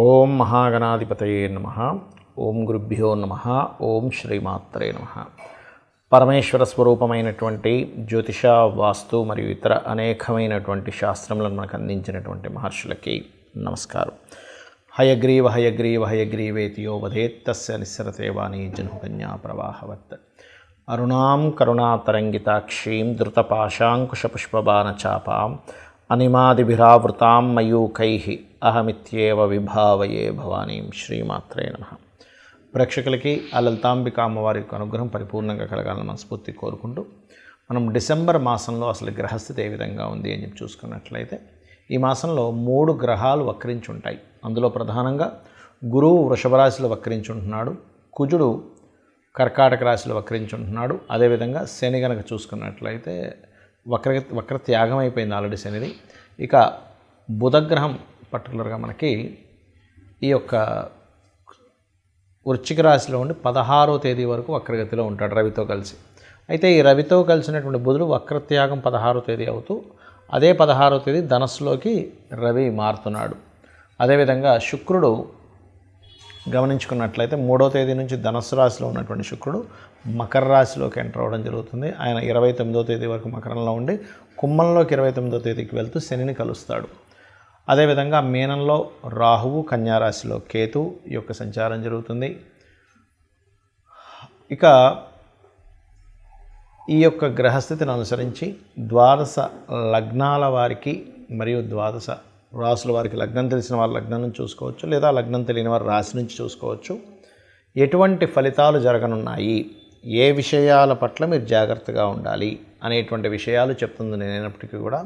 ఓం మహాగణాధిపతయే నమః. ఓం గురుభ్యో నమః. ఓం శ్రీమాత్రే నమః. పరమేశ్వర స్వరూపమైనటువంటి జ్యోతిష, వాస్తు మరియు ఇతర అనేకమైనటువంటి శాస్త్రములను మనకు అందించినటువంటి మహర్షులకి నమస్కారం. హయగ్రీవ హయగ్రీవ హయగ్రీవేతియో వదేత్ తస్య నిస్సరతే వాణీ జన్మకన్యా ప్రవాహవత్. అరుణాం కరుణాతరంగితాక్షీం ధృతపాశాంకుశపుష్పబాణచాపాం అనిమాదిభిరావృతాం మయూకైః అహమిత్యేవ విభావయే భవానీం. శ్రీమాత్రే నమః. ప్రేక్షకులకి ఆ లలితాంబిక అమ్మవారి యొక్క అనుగ్రహం పరిపూర్ణంగా కలగాలని మనస్ఫూర్తి కోరుకుంటూ మనం డిసెంబర్ మాసంలో అసలు గ్రహస్థితి ఏ విధంగా ఉంది అని చెప్పి చూసుకున్నట్లయితే ఈ మాసంలో 3 గ్రహాలు వక్రించి ఉంటాయి. అందులో ప్రధానంగా గురువు వృషభ రాశిలో వక్రించి ఉంటున్నాడు, కుజుడు కర్కాటక రాశిలో వక్రించి ఉంటున్నాడు. అదేవిధంగా శని కనుక చూసుకున్నట్లయితే వక్ర త్యాగం అయిపోయింది ఆల్రెడీ శనిది. ఇక బుధగ్రహం పర్టికులర్గా మనకి ఈ యొక్క వృశ్చిక రాశిలో ఉండి 16వ తేదీ వరకు వక్రగతిలో ఉంటాడు రవితో కలిసి. అయితే ఈ రవితో కలిసినటువంటి బుధుడు వక్రత్యాగం 16వ తేదీ అవుతూ అదే 16వ తేదీ ధనస్సులోకి రవి మారుతున్నాడు. అదేవిధంగా శుక్రుడు గమనించుకున్నట్లయితే 3వ తేదీ నుంచి ధనస్సు రాశిలో ఉన్నటువంటి శుక్రుడు మకర రాశిలోకి ఎంటర్ అవ్వడం జరుగుతుంది. ఆయన 29వ తేదీ వరకు మకరంలో ఉండి కుంభంలోకి 29వ తేదీకి వెళ్తూ శనిని కలుస్తాడు. అదేవిధంగా మీనంలో రాహువు, కన్యారాశిలో కేతు యొక్క సంచారం జరుగుతుంది. ఇక ఈ యొక్క గ్రహస్థితిని అనుసరించి ద్వాదశ లగ్నాల వారికి మరియు ద్వాదశ రాశుల వారికి లగ్నం తెలిసిన వారు లగ్నం నుంచి చూసుకోవచ్చు, లేదా లగ్నం తెలియని వారు రాశి నుంచి చూసుకోవచ్చు. ఎటువంటి ఫలితాలు జరగనున్నాయి, ఏ విషయాల పట్ల మీరు జాగ్రత్తగా ఉండాలి అనేటువంటి విషయాలు చెప్తుంది. నేనైనప్పటికీ కూడా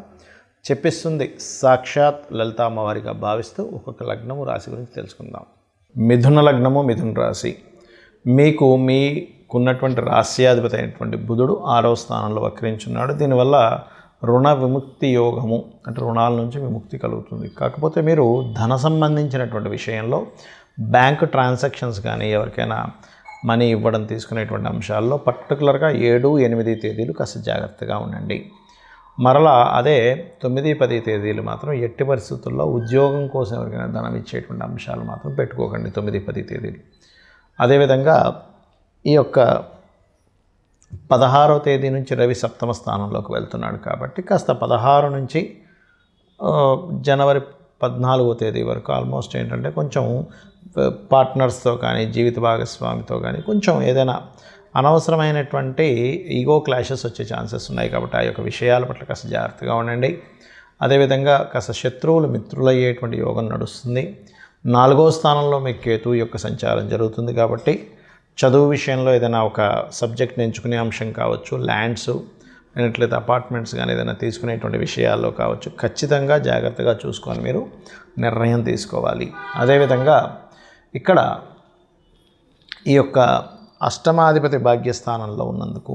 చెప్పిస్తుంది సాక్షాత్ లలిత అమ్మవారిగా భావిస్తూ ఒక్కొక్క లగ్నము రాశి గురించి తెలుసుకుందాం. మిథున లగ్నము, మిథున రాశి. మీకున్నటువంటి రాశ్యాధిపతి అయినటువంటి బుధుడు 6వ స్థానంలో వక్రించున్నాడు. దీనివల్ల రుణ విముక్తి యోగము, అంటే రుణాల నుంచి విముక్తి కలుగుతుంది. కాకపోతే మీరు ధన సంబంధించినటువంటి విషయంలో బ్యాంకు ట్రాన్సాక్షన్స్ కానీ ఎవరికైనా మనీ ఇవ్వడం తీసుకునేటువంటి అంశాల్లో పర్టికులర్గా 7, 8 తేదీలు కాస్త జాగ్రత్తగా ఉండండి. మరలా అదే 9, 10 తేదీలు మాత్రం ఎట్టి పరిస్థితుల్లో ఉద్యోగం కోసం ఎవరికైనా ధనం ఇచ్చేటువంటి అంశాలు మాత్రం పెట్టుకోకండి 9, 10 తేదీలు. అదేవిధంగా ఈ యొక్క 16వ తేదీ నుంచి రవి 7వ స్థానంలోకి వెళ్తున్నాడు కాబట్టి కాస్త 16 నుంచి జనవరి 14వ తేదీ వరకు ఆల్మోస్ట్ ఏంటంటే కొంచెం పార్ట్నర్స్తో కానీ జీవిత భాగస్వామితో కానీ కొంచెం ఏదైనా అనవసరమైనటువంటి ఈగో క్లాషెస్ వచ్చే ఛాన్సెస్ ఉన్నాయి. కాబట్టి ఆ యొక్క విషయాల పట్ల కాస్త జాగ్రత్తగా ఉండండి. అదేవిధంగా కాస్త శత్రువులు మిత్రులయ్యేటువంటి యోగం నడుస్తుంది. 4వ స్థానంలో మీకు కేతు యొక్క సంచారం జరుగుతుంది కాబట్టి చదువు విషయంలో ఏదైనా ఒక సబ్జెక్ట్ని ఎంచుకునే అంశం కావచ్చు, ల్యాండ్స్ లేనట్లయితే అపార్ట్మెంట్స్ కానీ ఏదైనా తీసుకునేటువంటి విషయాల్లో కావచ్చు, ఖచ్చితంగా జాగ్రత్తగా చూసుకొని మీరు నిర్ణయం తీసుకోవాలి. అదేవిధంగా ఇక్కడ ఈ యొక్క అష్టమాధిపతి భాగ్యస్థానంలో ఉన్నందుకు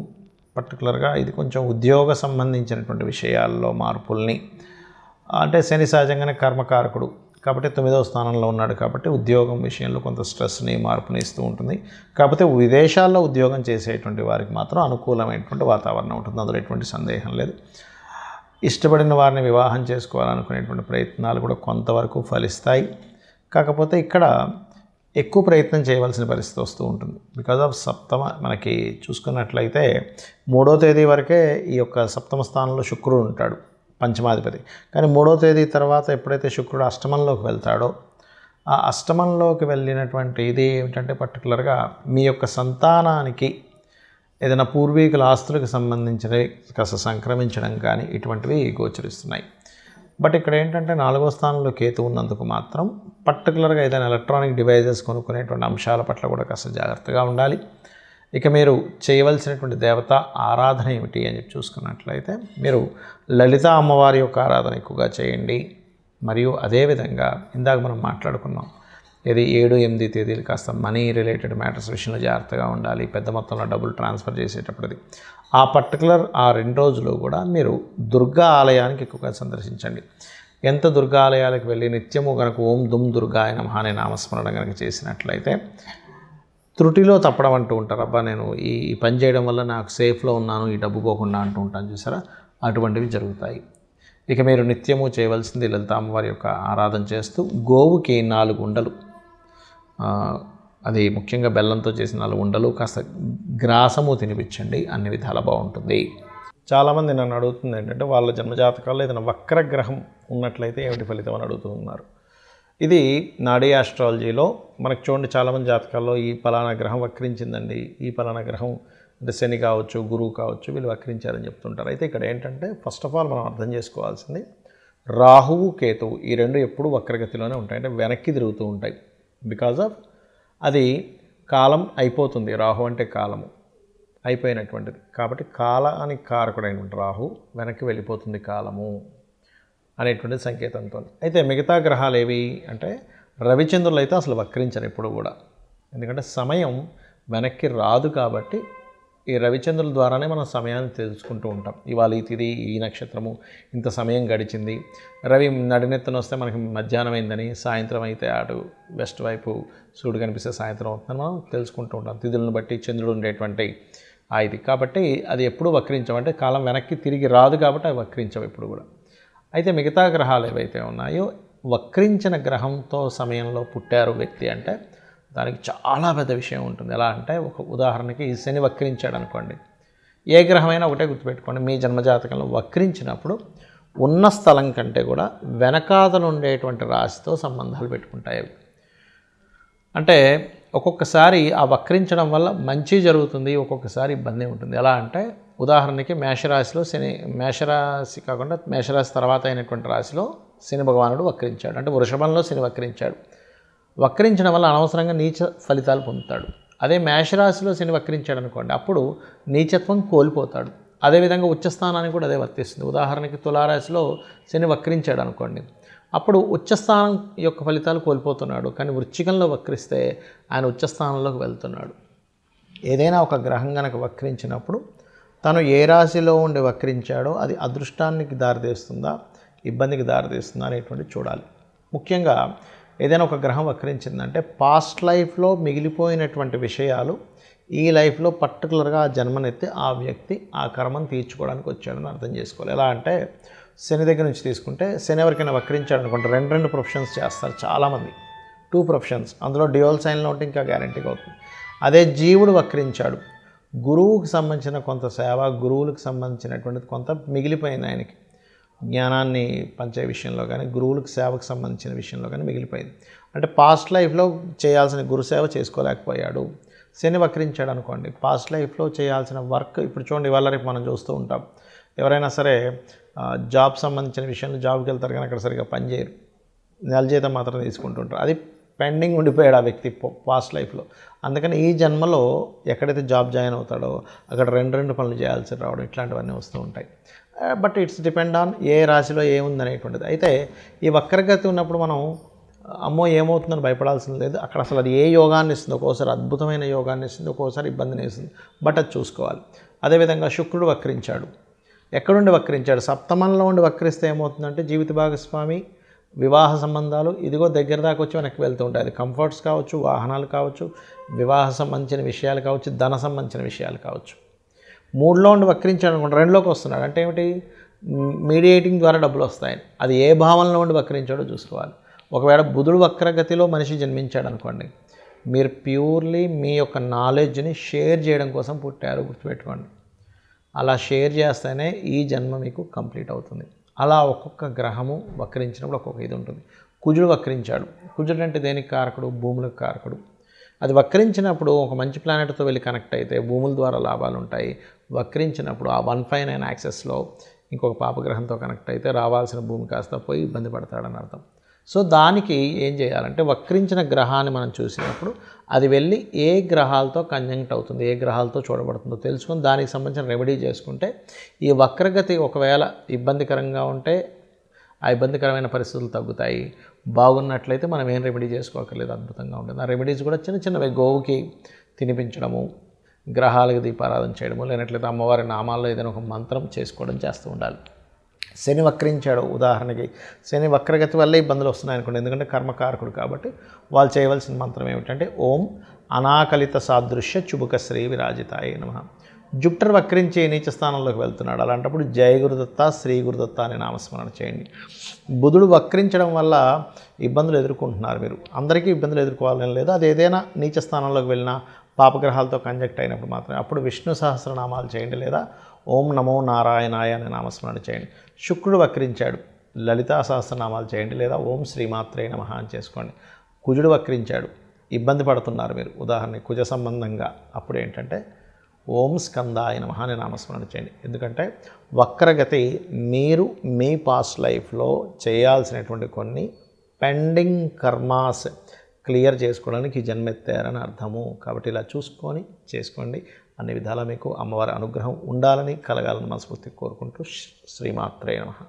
పర్టికులర్గా ఇది కొంచెం ఉద్యోగ సంబంధించినటువంటి విషయాల్లో మార్పుల్ని, అంటే శని సహజంగానే కర్మకారకుడు కాబట్టి 9వ స్థానంలో ఉన్నాడు కాబట్టి ఉద్యోగం విషయంలో కొంత స్ట్రెస్ని, మార్పుని ఇస్తూ ఉంటుంది. కాకపోతే విదేశాల్లో ఉద్యోగం చేసేటువంటి వారికి మాత్రం అనుకూలమైనటువంటి వాతావరణం ఉంటుంది, అందులో ఎటువంటి సందేహం లేదు. ఇష్టపడిన వారిని వివాహం చేసుకోవాలనుకునేటువంటి ప్రయత్నాలు కూడా కొంతవరకు ఫలిస్తాయి. కాకపోతే ఇక్కడ ఎక్కువ ప్రయత్నం చేయవలసిన పరిస్థితి వస్తూ ఉంటుంది. బికాజ్ ఆఫ్ సప్తమ మనకి చూసుకున్నట్లయితే 3వ తేదీ వరకే ఈ యొక్క 7వ స్థానంలో శుక్రుడు ఉంటాడు, పంచమాధిపతి. కానీ 3వ తేదీ తర్వాత ఎప్పుడైతే శుక్రుడు అష్టమంలోకి వెళ్తాడో ఆ అష్టమంలోకి వెళ్ళినటువంటి ఇది ఏమిటంటే పర్టికులర్గా మీ యొక్క సంతానానికి ఏదైనా పూర్వీకుల ఆస్తులకు సంబంధించినవి కాస్త సంక్రమించడం కానీ ఇటువంటివి గోచరిస్తున్నాయి. బట్ ఇక్కడ ఏంటంటే 4వ స్థానంలో కేతు ఉన్నందుకు మాత్రం పర్టికులర్గా ఏదైనా ఎలక్ట్రానిక్ డివైజెస్ కొనుక్కునేటువంటి అంశాల పట్ల కూడా కాస్త జాగ్రత్తగా ఉండాలి. ఇక మీరు చేయవలసినటువంటి దేవత ఆరాధన ఏమిటి అని చెప్పి చూసుకున్నట్లయితే మీరు లలిత అమ్మవారి యొక్క ఆరాధన ఎక్కువగా చేయండి. మరియు అదేవిధంగా ఇందాక మనం మాట్లాడుకున్నాం ఇది 7, 8 తేదీలు కాస్త మనీ రిలేటెడ్ మ్యాటర్స్ విషయంలో జాగ్రత్తగా ఉండాలి. పెద్ద మొత్తంలో డబ్బులు ట్రాన్స్ఫర్ చేసేటప్పటిది ఆ పర్టికులర్ ఆ 2 రోజులు కూడా మీరు దుర్గా ఆలయానికి ఎక్కువగా సందర్శించండి. ఎంత దుర్గా ఆలయాలకు వెళ్ళి నిత్యము కనుక ఓం దుమ్ దుర్గాయ నమః అనే నామస్మరణ కనుక చేసినట్లయితే త్రుటిలో తప్పడం అంటూ ఉంటారు. అబ్బా నేను ఈ పని చేయడం వల్ల నాకు సేఫ్లో ఉన్నాను, ఈ డబ్బు పోకుండా అంటూ ఉంటాను చూసారా, అటువంటివి జరుగుతాయి. ఇక మీరు నిత్యము చేయవలసింది లలిత అమ్మవారి యొక్క ఆరాధన చేస్తూ గోవుకి 4 ఉండలు, అది ముఖ్యంగా బెల్లంతో చేసిన 4 ఉండలు, కాస్త గ్రాసము తినిపించండి, అన్ని విధాలా బాగుంటుంది. చాలామంది నన్ను అడుగుతుంది ఏంటంటే వాళ్ళ జన్మజాతకాల్లో ఏదైనా వక్రగ్రహం ఉన్నట్లయితే ఏమిటి ఫలితం అని అడుగుతున్నారు. ఇది నాడీ ఆస్ట్రాలజీలో మనకు చూడండి, చాలామంది జాతకాల్లో ఈ పలానా గ్రహం వక్రించిందండి, ఈ పలానా గ్రహం అంటే శని కావచ్చు, గురువు కావచ్చు, వీళ్ళు వక్రించారని చెప్తుంటారు. అయితే ఇక్కడ ఏంటంటే ఫస్ట్ ఆఫ్ ఆల్ మనం అర్థం చేసుకోవాల్సింది, రాహువు కేతువు ఈ 2 ఎప్పుడు వక్రగతిలోనే ఉంటాయి, అంటే వెనక్కి తిరుగుతూ ఉంటాయి. బికాజ్ ఆఫ్ అది కాలం అయిపోతుంది, రాహు అంటే కాలము అయిపోయినటువంటిది కాబట్టి కాలానికి కారకుడైనటువంటి రాహు వెనక్కి వెళ్ళిపోతుంది కాలము అనేటువంటి సంకేతంతో. అయితే మిగతా గ్రహాలు ఏవి అంటే రవిచంద్రులు అయితే అసలు వక్రించరు ఎప్పుడు కూడా, ఎందుకంటే సమయం వెనక్కి రాదు కాబట్టి ఈ రవిచంద్రుల ద్వారానే మనం సమయాన్ని తెలుసుకుంటూ ఉంటాం. ఇవాళ ఈ తిథి, ఈ నక్షత్రము, ఇంత సమయం గడిచింది, రవి నడినెత్తున వస్తే మనకి మధ్యాహ్నం అయిందని, సాయంత్రం అయితే అటు వెస్ట్ వైపు సూర్యుడు కనిపిస్తే సాయంత్రం అవుతుందని మనం తెలుసుకుంటూ ఉంటాం. తిథులను బట్టి చంద్రుడు ఉండేటువంటి ఇది కాబట్టి అది ఎప్పుడు వక్రించమంటే కాలం వెనక్కి తిరిగి రాదు కాబట్టి అవి వక్రించవు ఎప్పుడు కూడా. అయితే మిగతా గ్రహాలు ఏవైతే ఉన్నాయో వక్రించిన గ్రహంతో సమయంలో పుట్టారు వ్యక్తి అంటే దానికి చాలా పెద్ద విషయం ఉంటుంది. ఎలా అంటే ఒక ఉదాహరణకి శని వక్రించాడు అనుకోండి, ఏ గ్రహమైనా ఒకటే గుర్తుపెట్టుకోండి, మీ జన్మజాతకంలో వక్రించినప్పుడు ఉన్న స్థలం కంటే కూడా వెనకాతలు ఉండేటువంటి రాశితో సంబంధాలు పెట్టుకుంటాయి అవి. అంటే ఒక్కొక్కసారి ఆ వక్రించడం వల్ల మంచి జరుగుతుంది, ఒక్కొక్కసారి ఇబ్బంది ఉంటుంది. ఎలా అంటే ఉదాహరణకి మేషరాశిలో శని, మేషరాశి కాకుండా మేషరాశి తర్వాత అయినటువంటి రాశిలో శని భగవానుడు వక్రించాడు, అంటే వృషభంలో శని వక్రించాడు. వక్రించడం వల్ల అనవసరంగా నీచ ఫలితాలు పొందుతాడు. అదే మేషరాశిలో శని వక్రించాడు అనుకోండి, అప్పుడు నీచత్వం కోల్పోతాడు. అదేవిధంగా ఉచ్చస్థానానికి కూడా అదే వర్తిస్తుంది. ఉదాహరణకి తులారాశిలో శని వక్రించాడు అనుకోండి, అప్పుడు ఉచ్చస్థానం యొక్క ఫలితాలు కోల్పోతున్నాడు. కానీ వృశ్చికంలో వక్రిస్తే ఆయన ఉచ్చస్థానంలోకి వెళ్తున్నాడు. ఏదైనా ఒక గ్రహం కనుక వక్రించినప్పుడు తను ఏ రాశిలో ఉండి వక్రించాడో అది అదృష్టానికి దారితీస్తుందా, ఇబ్బందికి దారితీస్తుందా అనేటువంటి చూడాలి. ముఖ్యంగా ఏదైనా ఒక గ్రహం వక్రించిందంటే పాస్ట్ లైఫ్లో మిగిలిపోయినటువంటి విషయాలు ఈ లైఫ్లో పర్టికులర్గా ఆ జన్మనెత్తి ఆ వ్యక్తి ఆ కర్మను తీర్చుకోవడానికి వచ్చాడని అర్థం చేసుకోవాలి. ఎలా అంటే శని దగ్గర నుంచి తీసుకుంటే శని ఎవరికైనా వక్రించాడు అనుకుంటే 2 ప్రొఫెషన్స్ చేస్తారు చాలామంది, 2 ప్రొఫెషన్స్, అందులో డ్యూయల్ సైన్లో ఉంటే ఇంకా గ్యారంటీగా అవుతుంది. అదే జీవుడు వక్రించాడు, గురువుకి సంబంధించిన కొంత సేవ, గురువులకు సంబంధించినటువంటిది కొంత మిగిలిపోయింది ఆయనకి, జ్ఞానాన్ని పంచే విషయంలో కానీ గురువులకు సేవకు సంబంధించిన విషయంలో కానీ మిగిలిపోయింది. అంటే పాస్ట్ లైఫ్లో చేయాల్సిన గురుసేవ చేసుకోలేకపోయాడు. శని వక్రించాడు అనుకోండి, పాస్ట్ లైఫ్లో చేయాల్సిన వర్క్ ఇప్పుడు చూడండి, ఇవాళ రేపు మనం చూస్తూ ఉంటాం, ఎవరైనా సరే జాబ్ సంబంధించిన విషయంలో జాబ్కి వెళ్తారు కానీ అక్కడ సరిగ్గా పనిచేయరు, నెల జీతం మాత్రం తీసుకుంటుంటారు. అది పెండింగ్ ఉండిపోయాడు ఆ వ్యక్తి పాస్ట్ లైఫ్లో. అందుకని ఈ జన్మలో ఎక్కడైతే జాబ్ జాయిన్ అవుతాడో అక్కడ 2 పనులు చేయాల్సి రావడం ఇట్లాంటివన్నీ వస్తూ ఉంటాయి. But it's depend on a రాశిలో ఏముందనేటువంటిది. అయితే ఈ వక్రగతి ఉన్నప్పుడు మనం అమ్మో ఏమవుతుందని భయపడాల్సింది లేదు. అక్కడ అసలు అది ఏ యోగాన్ని ఇస్తుంది, ఒక్కోసారి అద్భుతమైన యోగాన్ని ఇస్తుంది, ఒక్కోసారి ఇబ్బందిని ఇస్తుంది. బట్ అది చూసుకోవాలి. అదేవిధంగా శుక్రుడు వక్రించాడు, ఎక్కడుండి వక్రించాడు, సప్తమంలో ఉండి వక్రిస్తే ఏమవుతుందంటే జీవిత భాగస్వామి, వివాహ సంబంధాలు ఇదిగో దగ్గర దాకా వచ్చి వెనక్కి వెళ్తూ ఉంటాయి. అది కంఫర్ట్స్ కావచ్చు, వాహనాలు కావచ్చు, వివాహ సంబంధించిన విషయాలు కావచ్చు, ధన సంబంధించిన విషయాలు కావచ్చు. 3లో ఉండి వక్రించాడు అనుకుంటే 2లోకి వస్తున్నాడు అంటే ఏమిటి, మీడియేటింగ్ ద్వారా డబ్బులు వస్తాయని. అది ఏ భావంలో ఉండి వక్రించాడో చూసుకోవాలి. ఒకవేళ బుధుడు వక్రగతిలో మనిషి జన్మించాడు అనుకోండి, మీరు ప్యూర్లీ మీ యొక్క నాలెడ్జ్ని షేర్ చేయడం కోసం పుట్టారు, గుర్తుపెట్టుకోండి. అలా షేర్ చేస్తేనే ఈ జన్మ మీకు కంప్లీట్ అవుతుంది. అలా ఒక్కొక్క గ్రహము వక్రించినప్పుడు ఒక్కొక్క ఇది ఉంటుంది. కుజుడు వక్రించాడు, కుజుడు అంటే దేనికి కారకుడు, భూములకు కారకుడు. అది వక్రించినప్పుడు ఒక మంచి ప్లానెట్తో వెళ్ళి కనెక్ట్ అయితే భూముల ద్వారా లాభాలు ఉంటాయి. వక్రించినప్పుడు ఆ 159 యాక్సెస్లో ఇంకొక పాపగ్రహంతో కనెక్ట్ అయితే రావాల్సిన భూమి కాస్త పోయి ఇబ్బంది పడతాడని అర్థం. సో దానికి ఏం చేయాలంటే వక్రించిన గ్రహాన్ని మనం చూసినప్పుడు అది వెళ్ళి ఏ గ్రహాలతో కంజంక్ట్ అవుతుంది, ఏ గ్రహాలతో చూడబడుతుందో తెలుసుకొని దానికి సంబంధించిన రెమెడీ చేసుకుంటే ఈ వక్రగతి ఒకవేళ ఇబ్బందికరంగా ఉంటే ఆ ఇబ్బందికరమైన పరిస్థితులు తగ్గుతాయి. బాగున్నట్లయితే మనం ఏం రెమెడీ చేసుకోకర్లేదు, అద్భుతంగా ఉంటుంది. ఆ రెమెడీస్ కూడా చిన్న చిన్నవి, గోవుకి తినిపించడము, గ్రహాలకు దీపారాధన చేయడము, లేనట్లయితే అమ్మవారి నామాల్లో ఏదైనా ఒక మంత్రం చేసుకోవడం చేస్తూ ఉండాలి. శని వక్రించాడు ఉదాహరణకి, శని వక్రగతి వల్లే ఇబ్బందులు వస్తున్నాయి అనుకోండి, ఎందుకంటే కర్మకారకుడు కాబట్టి వాళ్ళు చేయవలసిన మంత్రం ఏమిటంటే ఓం అనాకలిత సాదృశ్య చుబుక శ్రీ విరాజితాయ నమః. జుపిటర్ వక్రించి నీచ స్థానంలోకి వెళ్తున్నాడు. అలాంటప్పుడు జయ గురుదత్త, శ్రీ గురుదత్త అనే నామస్మరణ చేయండి. బుధుడు వక్రించడం వల్ల ఇబ్బందులు ఎదుర్కొంటున్నారు మీరు. అందరికీ ఇబ్బందులు ఎదుర్కోవాలని లేదు. అది ఏదైనా నీచ స్థానంలోకి వెళ్ళినా పాపగ్రహాలతో కంజక్ట్ అయినప్పుడు మాత్రమే. అప్పుడు విష్ణు సహస్రనామాలు చేయండి, లేదా ఓం నమో నారాయణాయ అనే నామస్మరణ చేయండి. శుక్రుడు వక్రించాడు, లలితా సహస్రనామాలు చేయండి, లేదా ఓం శ్రీమాత్రే నమః అని చేసుకోండి. కుజుడు వక్రించాడు, ఇబ్బంది పడుతున్నారు మీరు, ఉదాహరణ కుజ సంబంధంగా, అప్పుడు ఏంటంటే ఓం స్కందాయ నమః అనే నామస్మరణ చేయండి. ఎందుకంటే వక్రగతి మీరు మీ పాస్ట్ లైఫ్లో చేయాల్సినటువంటి కొన్ని పెండింగ్ కర్మాస్ క్లియర్ చేసుకోవడానికి జన్మెత్తారని అర్థము. కాబట్టి ఇలా చూసుకొని చేసుకోండి. అన్ని విధాలా మీకు అమ్మవారి అనుగ్రహం ఉండాలని, కలగాలని మనస్ఫూర్తిగా కోరుకుంటూ శ్రీమాత్రే నమః.